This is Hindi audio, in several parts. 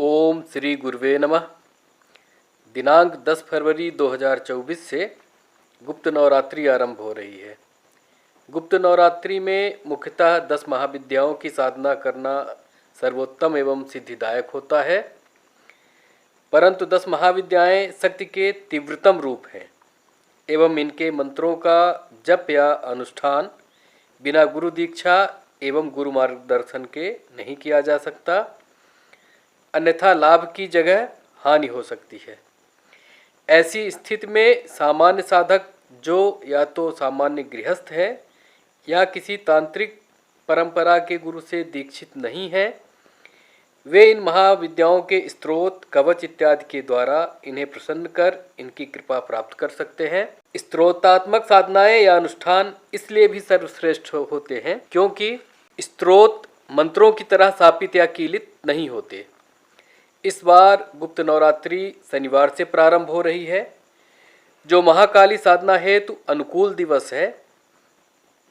ओम श्री गुरुवे नमः। दिनांक 10 फरवरी 2024 से गुप्त नवरात्रि आरंभ हो रही है। गुप्त नवरात्रि में मुख्यतः 10 महाविद्याओं की साधना करना सर्वोत्तम एवं सिद्धिदायक होता है, परंतु 10 महाविद्याएं शक्ति के तीव्रतम रूप हैं एवं इनके मंत्रों का जप या अनुष्ठान बिना गुरु दीक्षा एवं गुरु मार्गदर्शन के नहीं किया जा सकता, अन्यथा लाभ की जगह हानि हो सकती है। ऐसी स्थिति में सामान्य साधक जो या तो सामान्य गृहस्थ है या किसी तांत्रिक परंपरा के गुरु से दीक्षित नहीं है, वे इन महाविद्याओं के स्त्रोत, कवच इत्यादि के द्वारा इन्हें प्रसन्न कर इनकी कृपा प्राप्त कर सकते हैं। स्त्रोतात्मक साधनाएं या अनुष्ठान इसलिए भी सर्वश्रेष्ठ होते हैं क्योंकि स्त्रोत मंत्रों की तरह स्थापित या कीलित नहीं होते। इस बार गुप्त नवरात्रि शनिवार से प्रारंभ हो रही है, जो महाकाली साधना हेतु अनुकूल दिवस है।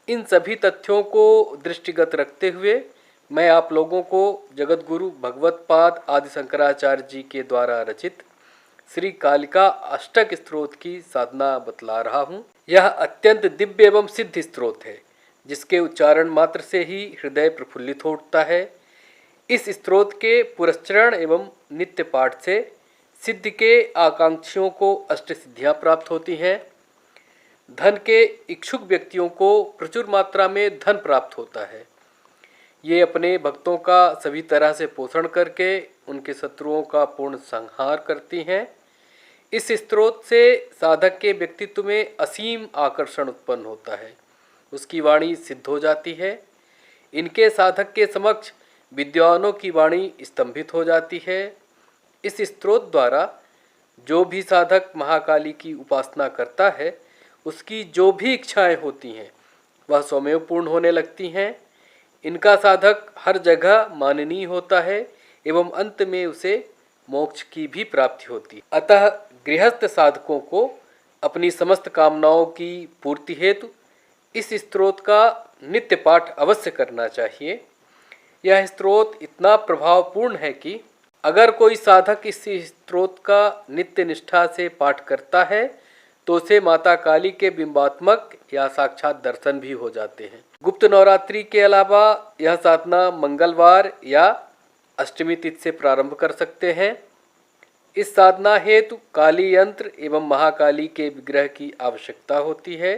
इन सभी तथ्यों को दृष्टिगत रखते हुए मैं आप लोगों को जगत गुरु भगवत पाद आदि शंकराचार्य जी के द्वारा रचित श्री कालिका अष्टक स्तोत्र की साधना बतला रहा हूँ। यह अत्यंत दिव्य एवं सिद्ध स्तोत्र है, जिसके उच्चारण मात्र से ही हृदय प्रफुल्लित हो उठता है। इस स्तोत्र के पुरस्चरण एवं नित्य पाठ से सिद्धि के आकांक्षियों को अष्ट सिद्धियां प्राप्त होती हैं। धन के इच्छुक व्यक्तियों को प्रचुर मात्रा में धन प्राप्त होता है। ये अपने भक्तों का सभी तरह से पोषण करके उनके शत्रुओं का पूर्ण संहार करती हैं। इस स्तोत्र से साधक के व्यक्तित्व में असीम आकर्षण उत्पन्न होता है, उसकी वाणी सिद्ध हो जाती है। इनके साधक के समक्ष विद्वानों की वाणी स्तंभित हो जाती है। इस स्तोत्र द्वारा जो भी साधक महाकाली की उपासना करता है, उसकी जो भी इच्छाएं होती हैं वह स्वमेव पूर्ण होने लगती हैं। इनका साधक हर जगह माननीय होता है एवं अंत में उसे मोक्ष की भी प्राप्ति होती है। अतः गृहस्थ साधकों को अपनी समस्त कामनाओं की पूर्ति हेतु इस स्तोत्र का नित्य पाठ अवश्य करना चाहिए। यह स्तोत्र इतना प्रभावपूर्ण है कि अगर कोई साधक इस स्तोत्र का नित्य निष्ठा से पाठ करता है तो उसे माता काली के बिंबात्मक या साक्षात दर्शन भी हो जाते हैं। गुप्त नवरात्रि के अलावा यह साधना मंगलवार या अष्टमी तिथि से प्रारंभ कर सकते हैं। इस साधना हेतु काली यंत्र एवं महाकाली के विग्रह की आवश्यकता होती है।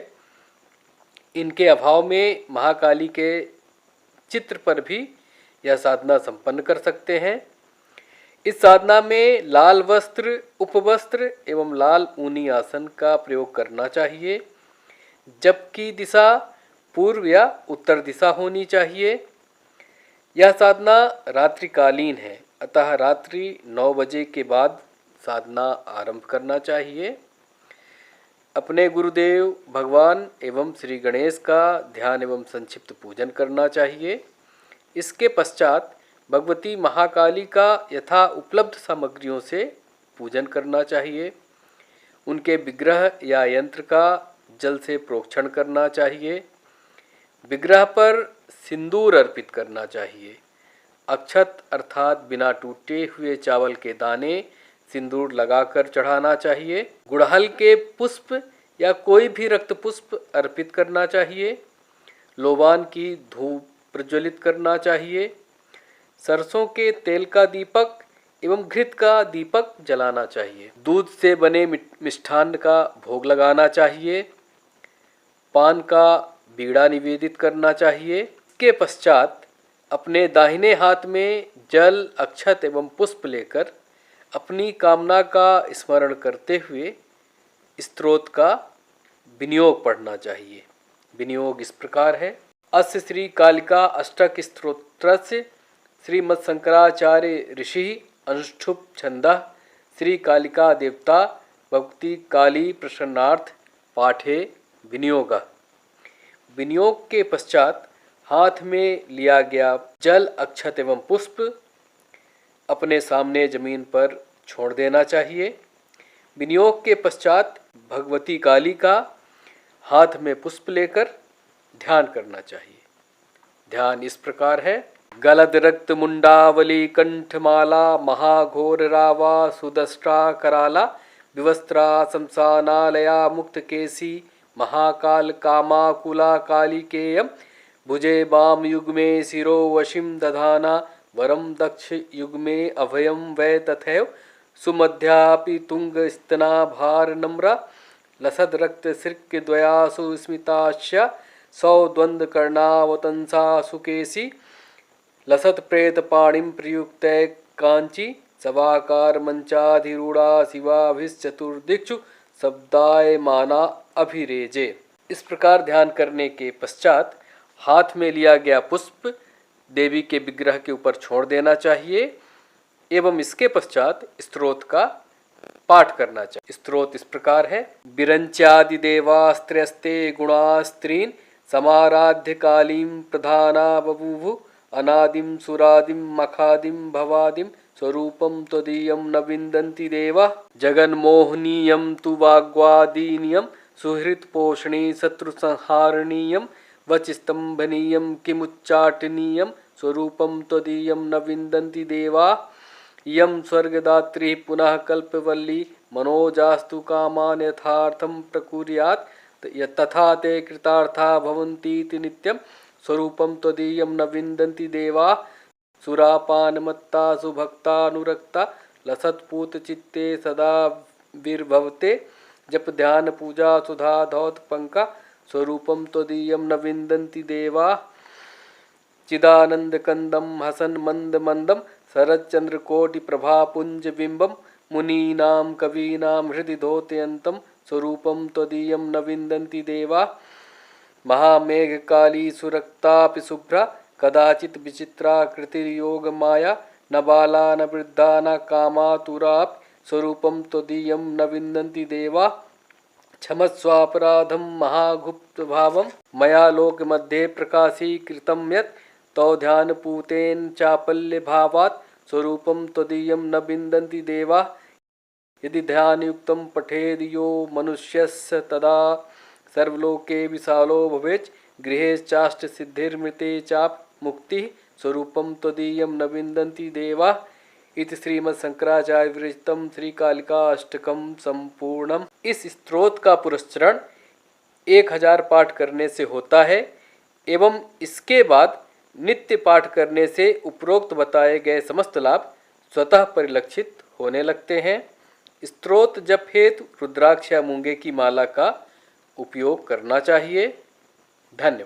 इनके अभाव में महाकाली के चित्र पर भी यह साधना संपन्न कर सकते हैं। इस साधना में लाल वस्त्र, उपवस्त्र एवं लाल ऊनी आसन का प्रयोग करना चाहिए। जप की दिशा पूर्व या उत्तर दिशा होनी चाहिए। यह साधना रात्रिकालीन है, अतः रात्रि 9 बजे के बाद साधना आरंभ करना चाहिए। अपने गुरुदेव भगवान एवं श्री गणेश का ध्यान एवं संक्षिप्त पूजन करना चाहिए। इसके पश्चात भगवती महाकाली का यथा उपलब्ध सामग्रियों से पूजन करना चाहिए। उनके विग्रह या यंत्र का जल से प्रोक्षण करना चाहिए। विग्रह पर सिंदूर अर्पित करना चाहिए। अक्षत अर्थात बिना टूटे हुए चावल के दाने सिंदूर लगाकर चढ़ाना चाहिए। गुड़हल के पुष्प या कोई भी रक्त पुष्प अर्पित करना चाहिए। लोबान की धूप प्रज्वलित करना चाहिए। सरसों के तेल का दीपक एवं घृत का दीपक जलाना चाहिए। दूध से बने मिष्ठान्न का भोग लगाना चाहिए। पान का बीड़ा निवेदित करना चाहिए। इसके पश्चात अपने दाहिने हाथ में जल, अक्षत एवं पुष्प लेकर अपनी कामना का स्मरण करते हुए स्तोत्र का विनियोग पढ़ना चाहिए। विनियोग इस प्रकार है। अस्य श्री कालिका अष्टक स्तोत्रस्य श्रीमत् शंकराचार्य ऋषि अनुष्ठुप छंदः श्री कालिका देवता भक्ति काली प्रसन्नार्थ पाठे विनियोग। विनियोग के पश्चात हाथ में लिया गया जल, अक्षत एवं पुष्प अपने सामने जमीन पर छोड़ देना चाहिए। विनियोग के पश्चात भगवती काली का हाथ में पुष्प लेकर ध्यान करना चाहिए। ध्यान इस प्रकार है। गलद रक्त मुंडावली कंठमाला महाघोर रावा सुदष्ट्रा कराला विवस्त्रा शमशानालया मुक्त केसी महाकाल कामाकुला कालिकेयम भुजे वाम युग्मे शिरो वशिम दधाना वरम दक्ष युग्मे अभयम वै तथैव सुमध्यापि तुंग स्तना भार नम्रा लसद रक्त सृक्य द्वयासु स्मिताश्य सौ द्वंद कर्णावतंसा सुकेसी लसत प्रेत पाणिम प्रयुक्त कांची सवाकार मंचाधिरूढ़ा शिवाभिश्चतुर्दिक्षु शब्दाय माना अभिरेजे। इस प्रकार ध्यान करने के पश्चात हाथ में लिया गया पुष्प देवी के विग्रह के ऊपर छोड़ देना चाहिए एवं इसके पश्चात स्तोत्र का पाठ करना चाहिए। स्तोत्र इस प्रकार है। विरंच्यादि देवास्त्रस्ते गुणास्त्रीन् समाराध्य कालीं प्रधाना बभूवु अनादिं सुरादिं मखादिं भवादिं स्वरूपं त्वदीयं न विन्दन्ति देवा जगन्मोहनीयं तु वाग्वादीनियं सुहृत्पोषणी शत्रुसंहारणीयं वचिस्तंभनीयं किमुच्चाटनीयं स्वरूपं त्वदीयं न विन्दन्ति देवा यं स्वर्गदात्री पुनः कल्पवल्ली मनोजास्तु कामान् यथार्थं प्रकुर्यात् तथा ते कृतार्था भवन्तीति नित्यं स्वरूपं त्वदीयं न विन्दन्ति देवा सुरापानमत्ता सुभक्तानुरक्ता लसत्पूत चित्ते सदा विर्भवते जप ध्यान पूजा सुधा धौत पंका स्वरूपं त्वदीयं न विन्दन्ति देवा चिदानंद कंदम हसन मंद मंदम शरच्चंद्रकोटि प्रभापुंज बिंबम मुनीनां कवीनां हृदि धोतयन्तं स्वरूपं त्वदीयं न विन्दन्ति देवा महामेघकाली सुरक्तापि शुभ्रा कदाचित् विचित्रा कृतिर्योग माया न बाला न वृद्धा न कामातुरापि स्वरूपं त्वदीयं न विन्दन्ति देवा क्षमस्वापराधं महागुप्त भावं मया लोक मध्ये प्रकाशीकृतं यत् तौ ध्यानपूतेन चापल्य भावात् स्वरूपं त्वदीयं न विन्दन्ति देवा यदि ध्यानयुक्तं पठेद् यो मनुष्यस्य तदा सर्वलोके विशालो भवेत् गृहेश्चाष्ट सिद्धिर्मृते चाप मुक्ति स्वरूपं त्वदीयं न विन्दन्ति देवा इति श्रीमद्शंकराचार्य विरचितं श्रीकालिका अष्टकम संपूर्णम। इस स्तोत्र का पुरस्चरण 1000 पाठ करने से होता है एवं इसके बाद नित्य पाठ करने से उपरोक्त बताए गए समस्त लाभ स्वतः परिलक्षित होने लगते हैं। स्तोत्र जप हेतु रुद्राक्ष या मूंगे की माला का उपयोग करना चाहिए। धन्यवाद।